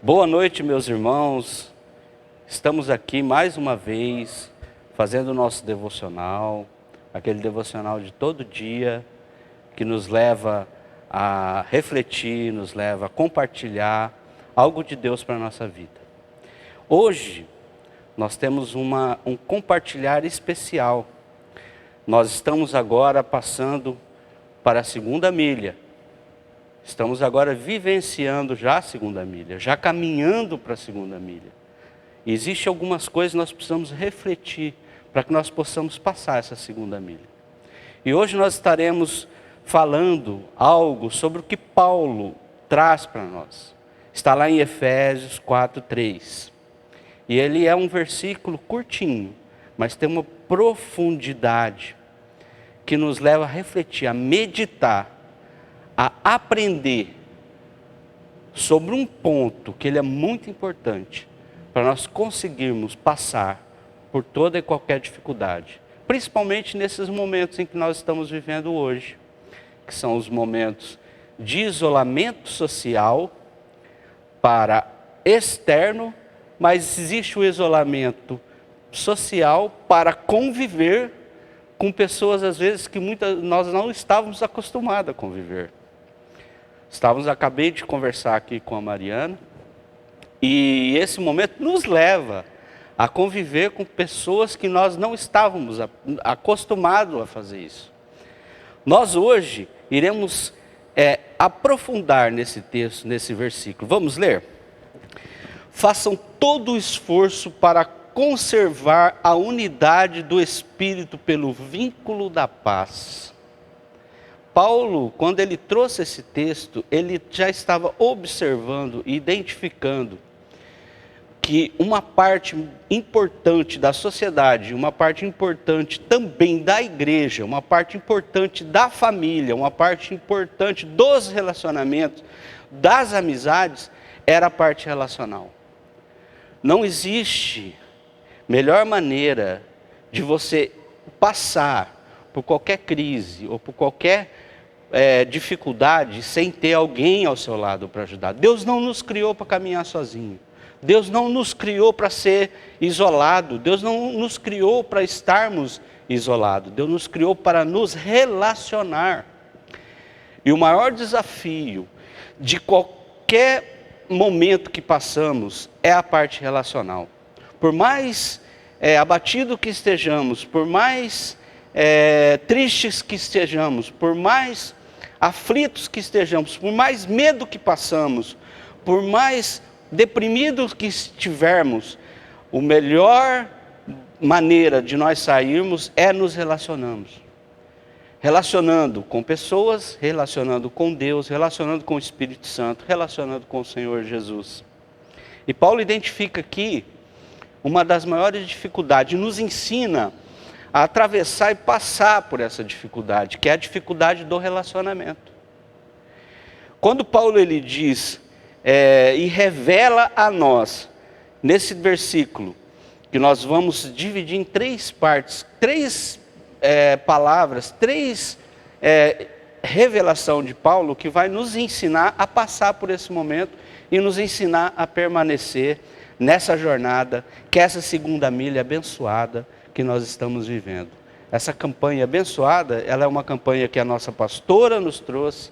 Boa noite, meus irmãos. Estamos aqui mais uma vez fazendo o nosso devocional, aquele devocional de todo dia que nos leva a refletir, nos leva a compartilhar algo de Deus para a nossa vida. Hoje nós temos um compartilhar especial. Nós estamos agora passando para a segunda milha. Estamos agora vivenciando já a segunda milha, já caminhando para a segunda milha. E existem algumas coisas que nós precisamos refletir para que nós possamos passar essa segunda milha. E hoje nós estaremos falando algo sobre o que Paulo traz para nós. Está lá em Efésios 4:3. E ele é um versículo curtinho, mas tem uma profundidade que nos leva a refletir, a meditar, a aprender sobre um ponto que ele é muito importante para nós conseguirmos passar por toda e qualquer dificuldade, principalmente nesses momentos em que nós estamos vivendo hoje, que são os momentos de isolamento social para externo, mas existe o isolamento social para conviver com pessoas às vezes que nós não estávamos acostumados a conviver. Acabei de conversar aqui com a Mariana, e esse momento nos leva a conviver com pessoas que nós não estávamos acostumados a fazer isso. Nós hoje iremos aprofundar nesse texto, nesse versículo. Vamos ler? Façam todo o esforço para conservar a unidade do Espírito pelo vínculo da paz. Paulo, quando ele trouxe esse texto, ele já estava observando e identificando que uma parte importante da sociedade, uma parte importante também da igreja, uma parte importante da família, uma parte importante dos relacionamentos, das amizades, era a parte relacional. Não existe melhor maneira de você passar por qualquer crise ou por qualquer dificuldade sem ter alguém ao seu lado para ajudar. Deus não nos criou para caminhar sozinho. Deus não nos criou para ser isolado. Deus não nos criou para estarmos isolados. Deus nos criou para nos relacionar. E o maior desafio de qualquer momento que passamos é a parte relacional. Por mais abatido que estejamos, por mais tristes que estejamos, por mais aflitos que estejamos, por mais medo que passamos, por mais deprimidos que estivermos, a melhor maneira de nós sairmos é nos relacionarmos. Relacionando com pessoas, relacionando com Deus, relacionando com o Espírito Santo, relacionando com o Senhor Jesus. E Paulo identifica aqui uma das maiores dificuldades, nos ensina a atravessar e passar por essa dificuldade, que é a dificuldade do relacionamento. Quando Paulo ele diz e revela a nós, nesse versículo, que nós vamos dividir em três partes, três palavras, três revelação de Paulo, que vai nos ensinar a passar por esse momento e nos ensinar a permanecer nessa jornada, que é essa segunda milha abençoada que nós estamos vivendo. Essa campanha abençoada, ela é uma campanha que a nossa pastora nos trouxe,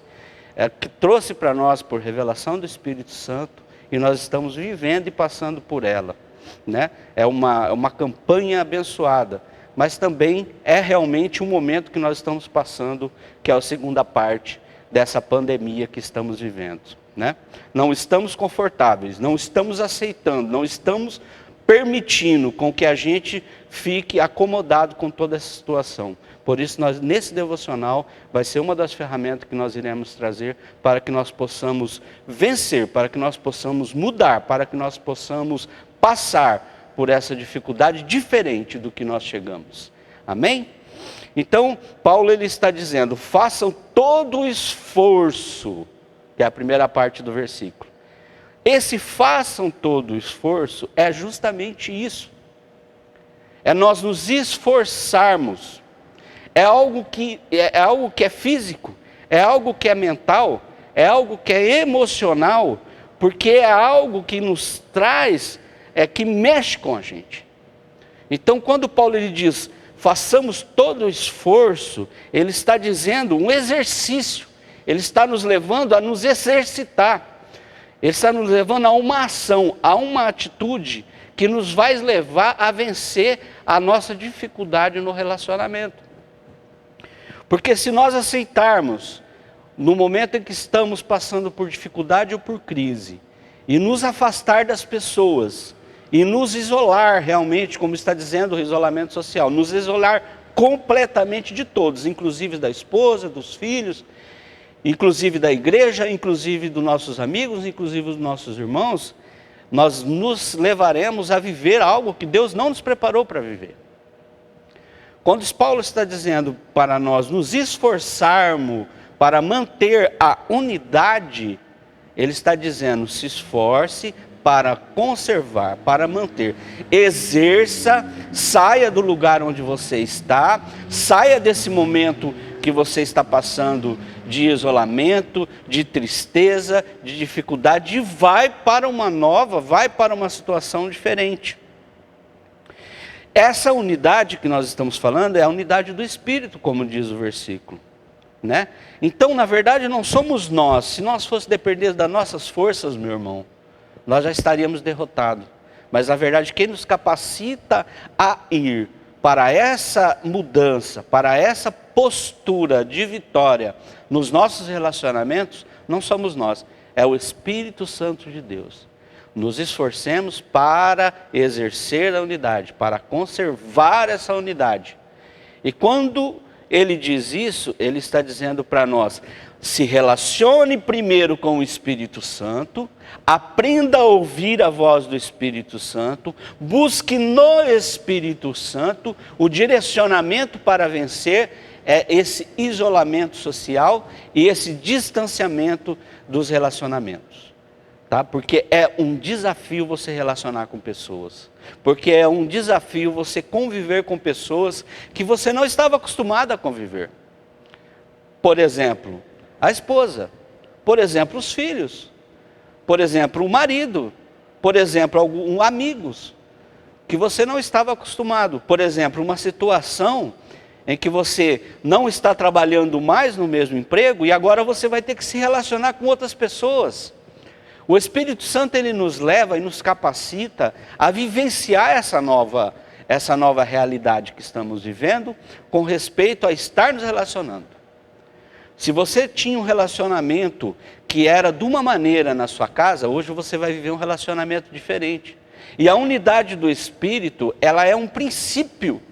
que trouxe para nós por revelação do Espírito Santo, e nós estamos vivendo e passando por ela, né? É uma campanha abençoada, mas também é realmente um momento que nós estamos passando, que é a segunda parte dessa pandemia que estamos vivendo, né? Não estamos confortáveis, não estamos aceitando, não estamos permitindo com que a gente fique acomodado com toda essa situação. Por isso, nesse devocional, vai ser uma das ferramentas que nós iremos trazer para que nós possamos vencer, para que nós possamos mudar, para que nós possamos passar por essa dificuldade diferente do que nós chegamos. Amém? Então, Paulo ele está dizendo, façam todo o esforço, que é a primeira parte do versículo. Esse façam todo o esforço é justamente isso. É nós nos esforçarmos. É algo que é físico, é algo que é mental, é algo que é emocional, Porque é algo que nos traz, que mexe com a gente. Então, quando Paulo ele diz, façamos todo o esforço, ele está dizendo um exercício, ele está nos levando a nos exercitar, ele está nos levando a uma ação, a uma atitude que nos vai levar a vencer a nossa dificuldade no relacionamento. Porque se nós aceitarmos, no momento em que estamos passando por dificuldade ou por crise, e nos afastar das pessoas, e nos isolar realmente, como está dizendo o isolamento social, nos isolar completamente de todos, inclusive da esposa, dos filhos, inclusive da igreja, inclusive dos nossos amigos, inclusive dos nossos irmãos, nós nos levaremos a viver algo que Deus não nos preparou para viver. Quando Paulo está dizendo para nós nos esforçarmos para manter a unidade, ele está dizendo, se esforce para conservar, para manter. Exerça, saia do lugar onde você está, saia desse momento que você está passando de isolamento, de tristeza, de dificuldade, e vai para uma nova, vai para uma situação diferente. Essa unidade que nós estamos falando é a unidade do Espírito, como diz o versículo, né? Então, na verdade, não somos nós. Se nós fosse depender das nossas forças, meu irmão, nós já estaríamos derrotados. Mas, na verdade, quem nos capacita a ir para essa mudança, para essa postura de vitória nos nossos relacionamentos, não somos nós, é o Espírito Santo de Deus. Nos esforcemos para exercer a unidade, para conservar essa unidade. E quando ele diz isso, ele está dizendo para nós, se relacione primeiro com o Espírito Santo, aprenda a ouvir a voz do Espírito Santo, busque no Espírito Santo o direcionamento para vencer esse isolamento social e esse distanciamento dos relacionamentos. Tá? Porque é um desafio você relacionar com pessoas. Porque é um desafio você conviver com pessoas que você não estava acostumado a conviver. Por exemplo, a esposa. Por exemplo, os filhos. Por exemplo, o marido. Por exemplo, amigos que você não estava acostumado. Por exemplo, uma situação em que você não está trabalhando mais no mesmo emprego e agora você vai ter que se relacionar com outras pessoas. O Espírito Santo ele nos leva e nos capacita a vivenciar essa nova realidade que estamos vivendo com respeito a estar nos relacionando. Se você tinha um relacionamento que era de uma maneira na sua casa, hoje você vai viver um relacionamento diferente. E a unidade do Espírito, ela é um princípio.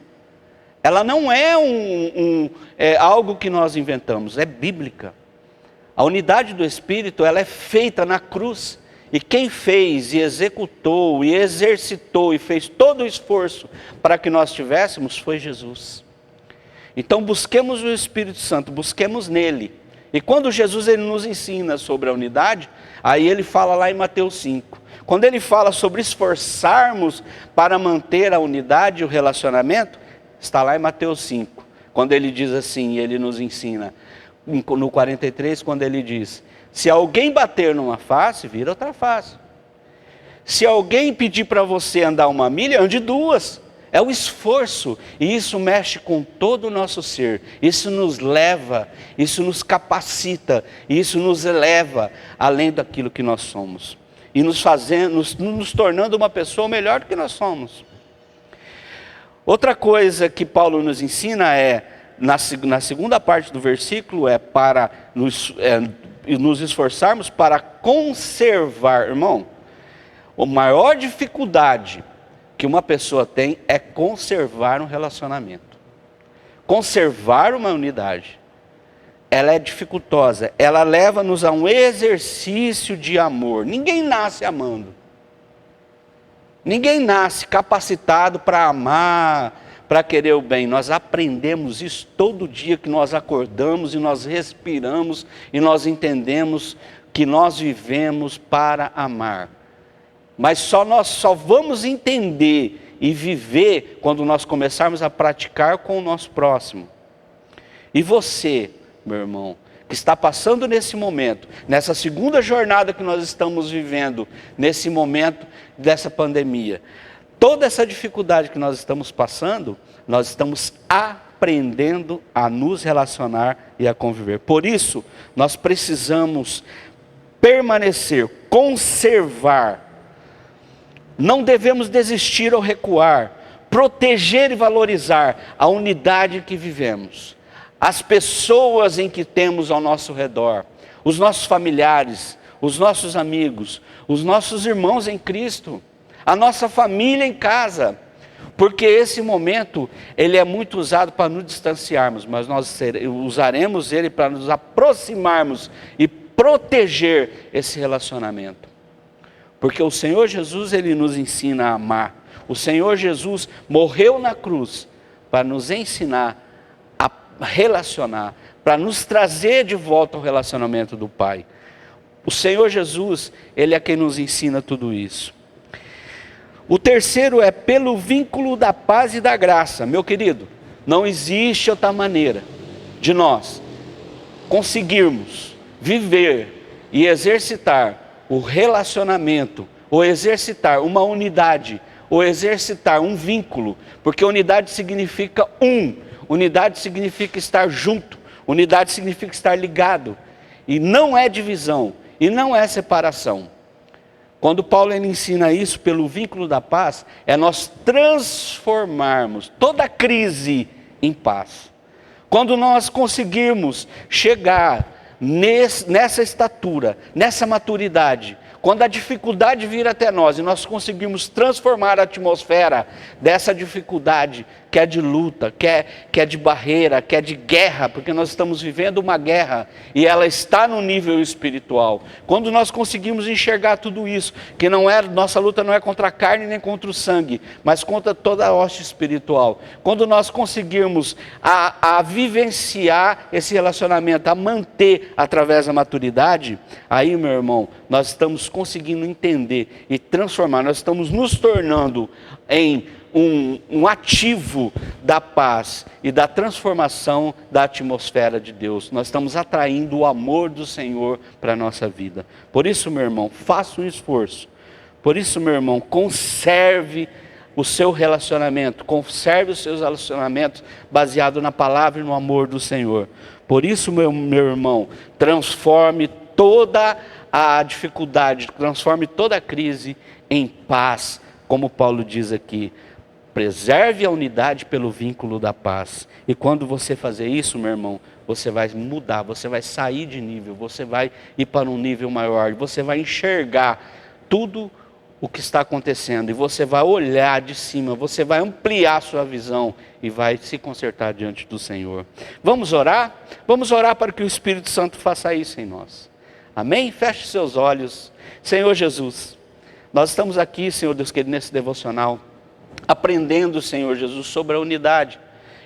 Ela não é algo que nós inventamos, é bíblica. A unidade do Espírito, ela é feita na cruz. E quem fez e executou e exercitou e fez todo o esforço para que nós tivéssemos foi Jesus. Então busquemos o Espírito Santo, busquemos nele. E quando Jesus ele nos ensina sobre a unidade, aí ele fala lá em Mateus 5. Quando ele fala sobre esforçarmos para manter a unidade e o relacionamento, está lá em Mateus 5. Quando ele diz assim, ele nos ensina, no 43, quando ele diz, se alguém bater numa face, vira outra face. Se alguém pedir para você andar uma milha, ande duas. É o esforço, e isso mexe com todo o nosso ser. Isso nos leva, isso nos capacita, isso nos eleva além daquilo que nós somos. E nos tornando uma pessoa melhor do que nós somos. Outra coisa que Paulo nos ensina na segunda parte do versículo, para nos esforçarmos para conservar. Irmão, a maior dificuldade que uma pessoa tem é conservar um relacionamento. Conservar uma unidade. Ela é dificultosa, ela leva-nos a um exercício de amor. Ninguém nasce amando. Ninguém nasce capacitado para amar, para querer o bem. Nós aprendemos isso todo dia que nós acordamos e nós respiramos e nós entendemos que nós vivemos para amar. Mas nós só vamos entender e viver quando nós começarmos a praticar com o nosso próximo. E você, meu irmão, que está passando nesse momento, nessa segunda jornada que nós estamos vivendo, nesse momento dessa pandemia, toda essa dificuldade que nós estamos passando, nós estamos aprendendo a nos relacionar e a conviver. Por isso, nós precisamos permanecer, conservar, não devemos desistir ou recuar, proteger e valorizar a unidade que vivemos, as pessoas em que temos ao nosso redor, os nossos familiares, os nossos amigos, os nossos irmãos em Cristo, a nossa família em casa, porque esse momento, ele é muito usado para nos distanciarmos, mas nós usaremos ele para nos aproximarmos e proteger esse relacionamento. Porque o Senhor Jesus, ele nos ensina a amar. O Senhor Jesus morreu na cruz para nos ensinar a relacionar, para nos trazer de volta ao relacionamento do Pai. O Senhor Jesus, ele é quem nos ensina tudo isso. O terceiro é pelo vínculo da paz e da graça. Meu querido, não existe outra maneira de nós conseguirmos viver e exercitar o relacionamento, ou exercitar uma unidade, ou exercitar um vínculo, porque unidade significa unidade significa estar junto, unidade significa estar ligado, e não é divisão, e não é separação. Quando Paulo ele ensina isso pelo vínculo da paz, é nós transformarmos toda crise em paz. Quando nós conseguirmos chegar nessa estatura, nessa maturidade, quando a dificuldade vir até nós e nós conseguirmos transformar a atmosfera dessa dificuldade, que é de luta, que é de barreira, que é de guerra, porque nós estamos vivendo uma guerra e ela está no nível espiritual. Quando nós conseguimos enxergar tudo isso, que nossa luta não é contra a carne nem contra o sangue, mas contra toda a hoste espiritual. Quando nós conseguirmos a vivenciar esse relacionamento, a manter através da maturidade, aí, meu irmão, nós estamos conseguindo entender e transformar, nós estamos nos tornando em um ativo da paz e da transformação da atmosfera de Deus. Nós estamos atraindo o amor do Senhor para a nossa vida. Por isso, meu irmão, faça um esforço. Por isso, meu irmão, conserve o seu relacionamento, conserve os seus relacionamentos baseado na palavra e no amor do Senhor. Por isso, meu irmão, transforme toda a dificuldade, transforme toda a crise em paz, como Paulo diz aqui. Preserve a unidade pelo vínculo da paz. E quando você fazer isso, meu irmão, você vai mudar, você vai sair de nível, você vai ir para um nível maior, você vai enxergar tudo o que está acontecendo, e você vai olhar de cima, você vai ampliar a sua visão e vai se consertar diante do Senhor. Vamos orar? Vamos orar para que o Espírito Santo faça isso em nós. Amém? Feche seus olhos. Senhor Jesus, nós estamos aqui, Senhor Deus querido, nesse devocional, aprendendo, Senhor Jesus, sobre a unidade.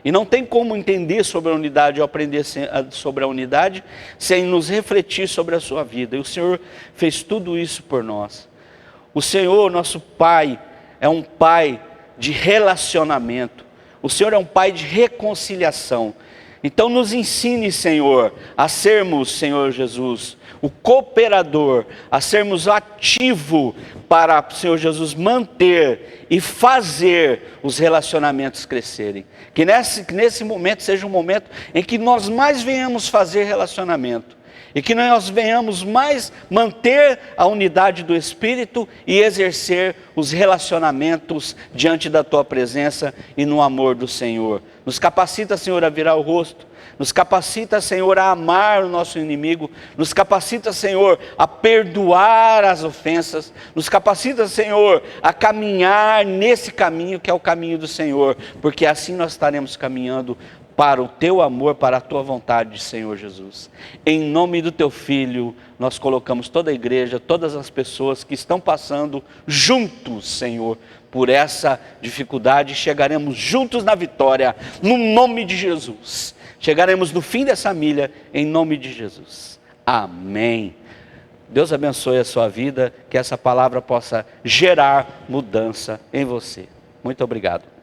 E não tem como entender sobre a unidade ou aprender sobre a unidade sem nos refletir sobre a sua vida. E o Senhor fez tudo isso por nós. O Senhor, nosso Pai, é um Pai de relacionamento. O Senhor é um Pai de reconciliação. Então nos ensine, Senhor, a sermos, Senhor Jesus, o cooperador, a sermos ativo para, Senhor Jesus, manter e fazer os relacionamentos crescerem. Que nesse momento seja um momento em que nós mais venhamos fazer relacionamento. E que nós venhamos mais manter a unidade do Espírito e exercer os relacionamentos diante da Tua presença e no amor do Senhor. Nos capacita, Senhor, a virar o rosto. Nos capacita, Senhor, a amar o nosso inimigo. Nos capacita, Senhor, a perdoar as ofensas. Nos capacita, Senhor, a caminhar nesse caminho que é o caminho do Senhor. Porque assim nós estaremos caminhando para o Teu amor, para a Tua vontade, Senhor Jesus. Em nome do Teu Filho, nós colocamos toda a igreja, todas as pessoas que estão passando juntos, Senhor, por essa dificuldade. Chegaremos juntos na vitória, no nome de Jesus. Chegaremos no fim dessa milha, em nome de Jesus. Amém. Deus abençoe a sua vida, que essa palavra possa gerar mudança em você. Muito obrigado.